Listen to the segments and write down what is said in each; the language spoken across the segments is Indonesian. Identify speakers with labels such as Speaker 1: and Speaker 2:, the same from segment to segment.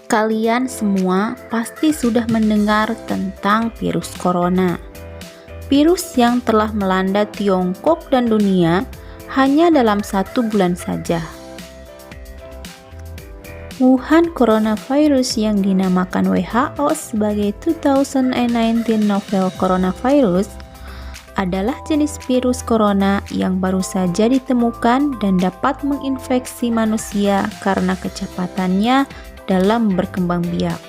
Speaker 1: Kalian semua pasti sudah mendengar tentang virus corona. Virus yang telah melanda Tiongkok dan dunia hanya dalam 1 bulan saja. Wuhan coronavirus yang dinamakan WHO sebagai 2019 novel coronavirus adalah jenis virus corona yang baru saja ditemukan dan dapat menginfeksi manusia karena kecepatannya dalam berkembang biak.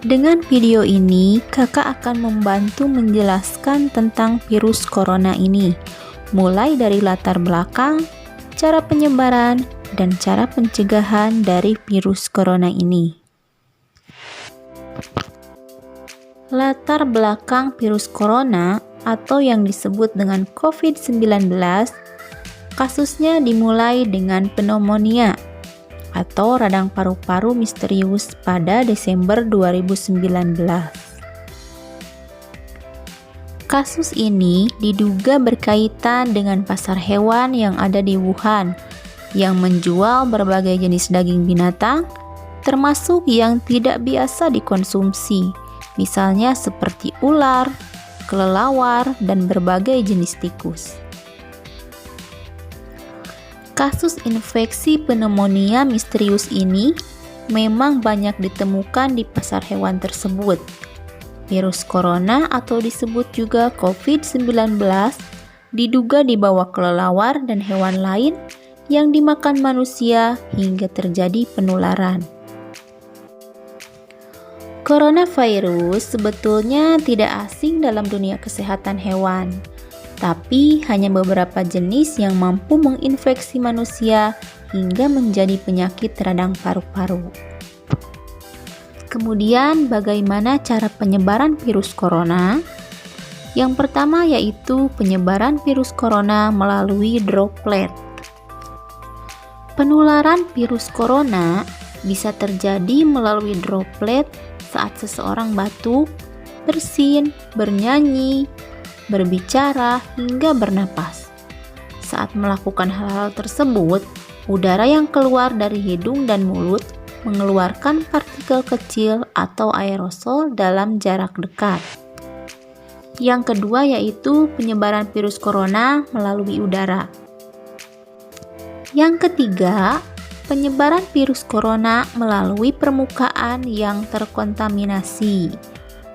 Speaker 1: Dengan video ini, kakak akan membantu menjelaskan tentang virus corona ini, mulai dari latar belakang, cara penyebaran, dan cara pencegahan dari virus corona ini. Latar belakang virus corona atau yang disebut dengan COVID-19, kasusnya dimulai dengan pneumonia atau radang paru-paru misterius pada Desember 2019. Kasus ini diduga berkaitan dengan pasar hewan yang ada di Wuhan yang menjual berbagai jenis daging binatang, termasuk yang tidak biasa dikonsumsi, misalnya seperti ular, kelelawar, dan berbagai jenis tikus. Kasus infeksi pneumonia misterius ini memang banyak ditemukan di pasar hewan tersebut. Virus corona atau disebut juga COVID-19 diduga dibawa kelelawar dan hewan lain yang dimakan manusia hingga terjadi penularan. Coronavirus sebetulnya tidak asing dalam dunia kesehatan hewan, tapi hanya beberapa jenis yang mampu menginfeksi manusia hingga menjadi penyakit radang paru-paru. Kemudian, bagaimana cara penyebaran virus corona? Yang pertama yaitu penyebaran virus corona melalui droplet. Penularan virus corona bisa terjadi melalui droplet saat seseorang batuk, bersin, bernyanyi, berbicara, hingga bernapas. Saat melakukan hal-hal tersebut, udara yang keluar dari hidung dan mulut mengeluarkan partikel kecil atau aerosol dalam jarak dekat. Yang kedua yaitu penyebaran virus corona melalui udara. Yang ketiga, penyebaran virus corona melalui permukaan yang terkontaminasi.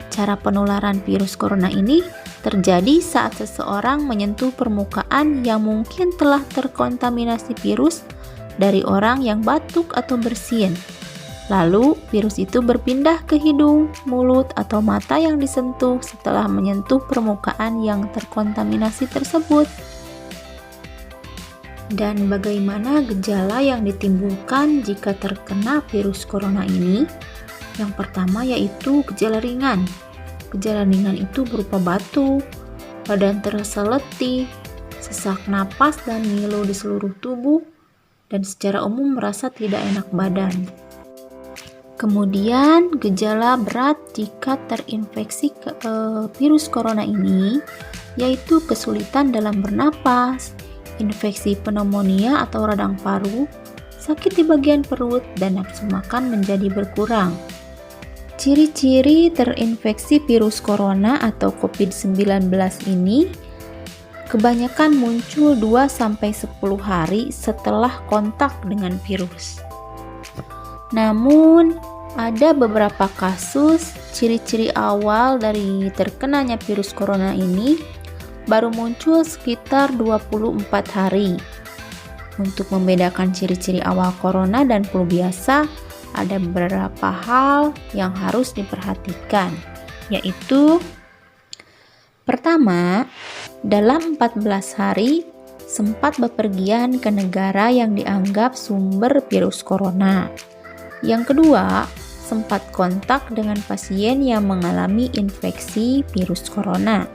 Speaker 1: Cara penularan virus corona ini terjadi saat seseorang menyentuh permukaan yang mungkin telah terkontaminasi virus dari orang yang batuk atau bersin. Lalu, virus itu berpindah ke hidung, mulut, atau mata yang disentuh setelah menyentuh permukaan yang terkontaminasi tersebut. Dan bagaimana gejala yang ditimbulkan jika terkena virus corona ini? Yang pertama yaitu gejala ringan. Gejala ringan itu berupa batuk, badan terasa letih, sesak napas dan ngilu di seluruh tubuh, dan secara umum merasa tidak enak badan. Kemudian gejala berat jika terinfeksi virus corona ini yaitu kesulitan dalam bernapas, infeksi pneumonia atau radang paru, sakit di bagian perut, dan nafsu makan menjadi berkurang. Ciri-ciri terinfeksi virus corona atau COVID-19 ini kebanyakan muncul 2-10 hari setelah kontak dengan virus. Namun, ada beberapa kasus ciri-ciri awal dari terkenanya virus corona ini baru muncul sekitar 24 hari. Untuk membedakan ciri-ciri awal corona dan flu biasa, ada beberapa hal yang harus diperhatikan, yaitu pertama, dalam 14 hari sempat bepergian ke negara yang dianggap sumber virus corona. Yang kedua, sempat kontak dengan pasien yang mengalami infeksi virus corona.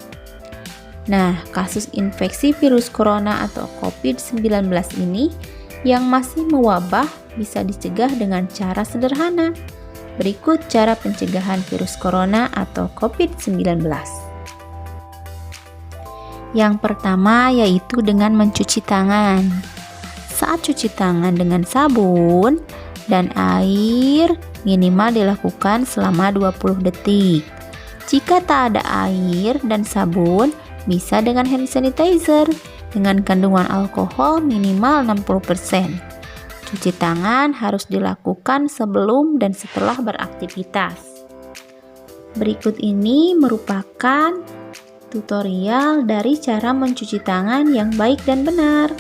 Speaker 1: Nah, kasus infeksi virus corona atau COVID-19 ini yang masih mewabah bisa dicegah dengan cara sederhana. Berikut cara pencegahan virus corona atau COVID-19. Yang pertama yaitu dengan mencuci tangan. Saat cuci tangan dengan sabun, dan air minimal dilakukan selama 20 detik. Jika tak ada air dan sabun, bisa dengan hand sanitizer dengan kandungan alkohol minimal 60%. Cuci tangan harus dilakukan sebelum dan setelah beraktivitas. Berikut ini merupakan tutorial dari cara mencuci tangan yang baik dan benar.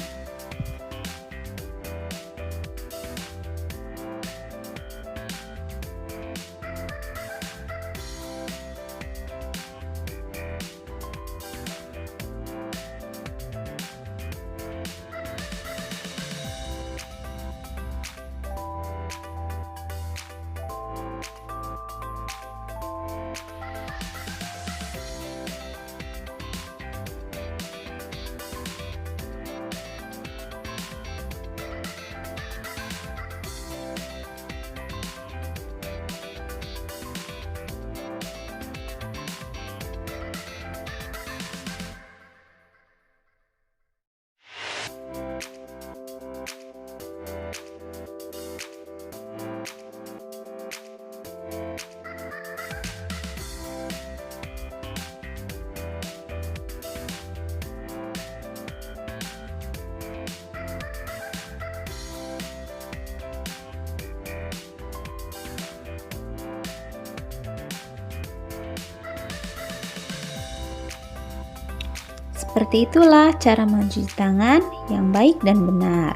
Speaker 1: Seperti itulah cara mencuci tangan yang baik dan benar.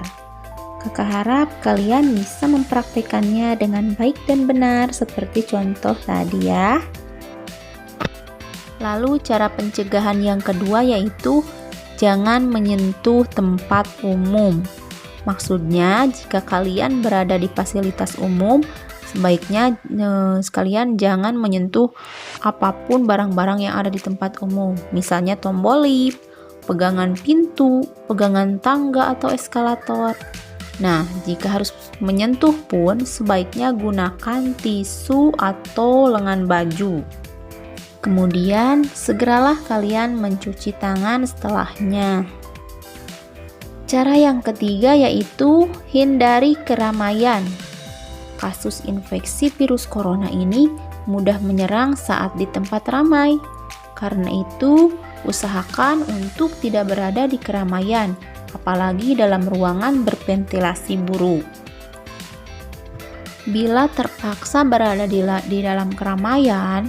Speaker 1: Kakak harap kalian bisa mempraktikkannya dengan baik dan benar seperti contoh tadi ya. Lalu cara pencegahan yang kedua yaitu jangan menyentuh tempat umum. Maksudnya jika kalian berada di fasilitas umum, sebaiknya sekalian jangan menyentuh apapun barang-barang yang ada di tempat umum. Misalnya tombol lift, pegangan pintu, pegangan tangga atau eskalator. Nah, jika harus menyentuh pun sebaiknya gunakan tisu atau lengan baju. Kemudian segeralah kalian mencuci tangan setelahnya. Cara yang ketiga yaitu hindari keramaian. Kasus infeksi virus corona ini mudah menyerang saat di tempat ramai. Karena itu, usahakan untuk tidak berada di keramaian, apalagi dalam ruangan berventilasi buruk. Bila terpaksa berada di dalam keramaian,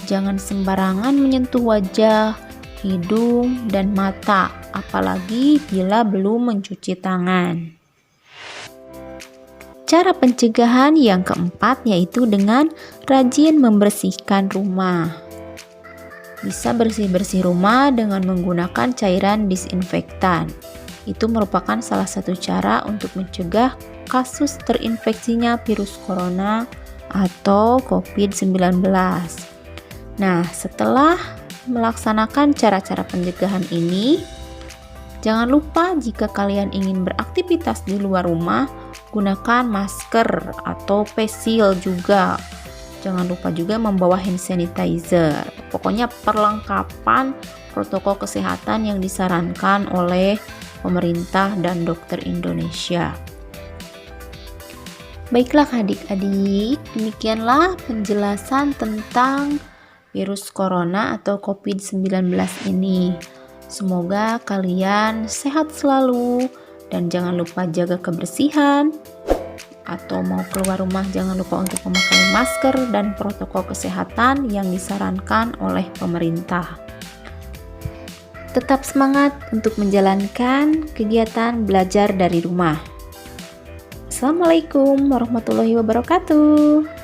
Speaker 1: jangan sembarangan menyentuh wajah, hidung, dan mata, apalagi bila belum mencuci tangan. Cara pencegahan yang keempat yaitu dengan rajin membersihkan rumah. Bisa bersih-bersih rumah dengan menggunakan cairan disinfektan. Itu merupakan salah satu cara untuk mencegah kasus terinfeksinya virus corona atau COVID-19. Nah, setelah melaksanakan cara-cara pencegahan ini, jangan lupa jika kalian ingin beraktivitas di luar rumah, gunakan masker atau face shield juga. Jangan lupa juga membawa hand sanitizer. Pokoknya perlengkapan protokol kesehatan yang disarankan oleh pemerintah dan dokter Indonesia. Baiklah adik-adik, demikianlah penjelasan tentang virus corona atau COVID-19 ini. Semoga kalian sehat selalu dan jangan lupa jaga kebersihan. Atau mau keluar rumah jangan lupa untuk memakai masker dan protokol kesehatan yang disarankan oleh pemerintah. Tetap semangat untuk menjalankan kegiatan belajar dari rumah. Assalamualaikum warahmatullahi wabarakatuh.